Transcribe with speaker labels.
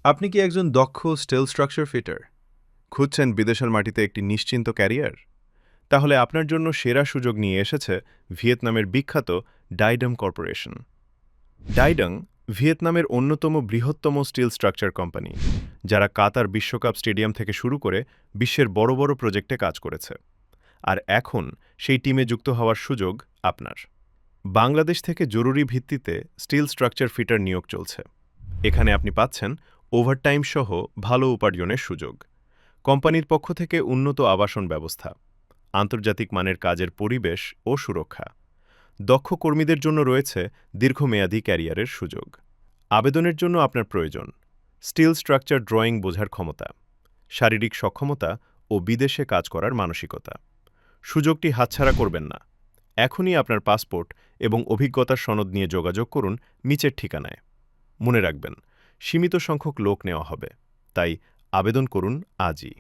Speaker 1: আপনি কি একজন দক্ষ স্টিল স্ট্রাকচার ফিটার খুঁজছেন বিদেশের মাটিতে একটি নিশ্চিন্ত ক্যারিয়ার? তাহলে আপনার জন্য সেরা সুযোগ নিয়ে এসেছে ভিয়েতনামের বিখ্যাত ডাইডং কর্পোরেশন। ডাইডং ভিয়েতনামের অন্যতম বৃহত্তম স্টিল স্ট্রাকচার কোম্পানি, যারা কাতার বিশ্বকাপ স্টেডিয়াম থেকে শুরু করে বিশ্বের বড় বড় প্রজেক্টে কাজ করেছে। আর এখন সেই টিমে যুক্ত হওয়ার সুযোগ আপনার। বাংলাদেশ থেকে জরুরি ভিত্তিতে স্টিল স্ট্রাকচার ফিটার নিয়োগ চলছে। এখানে আপনি পাচ্ছেন ওভারটাইম সহ ভালো উপার্জনের সুযোগ, কোম্পানির পক্ষ থেকে উন্নত আবাসন ব্যবস্থা, আন্তর্জাতিক মানের কাজের পরিবেশ ও সুরক্ষা। দক্ষ কর্মীদের জন্য রয়েছে দীর্ঘমেয়াদী ক্যারিয়ারের সুযোগ। আবেদনের জন্য আপনার প্রয়োজন স্টিল স্ট্রাকচার ড্রয়িং বোঝার ক্ষমতা, শারীরিক সক্ষমতা ও বিদেশে কাজ করার মানসিকতা। সুযোগটি হাতছাড়া করবেন না। এখনই আপনার পাসপোর্ট এবং অভিজ্ঞতার সনদ নিয়ে যোগাযোগ করুন নিচের ঠিকানায়। মনে রাখবেন, সীমিত সংখ্যক লোক নেওয়া হবে, তাই আবেদন করুন আজই।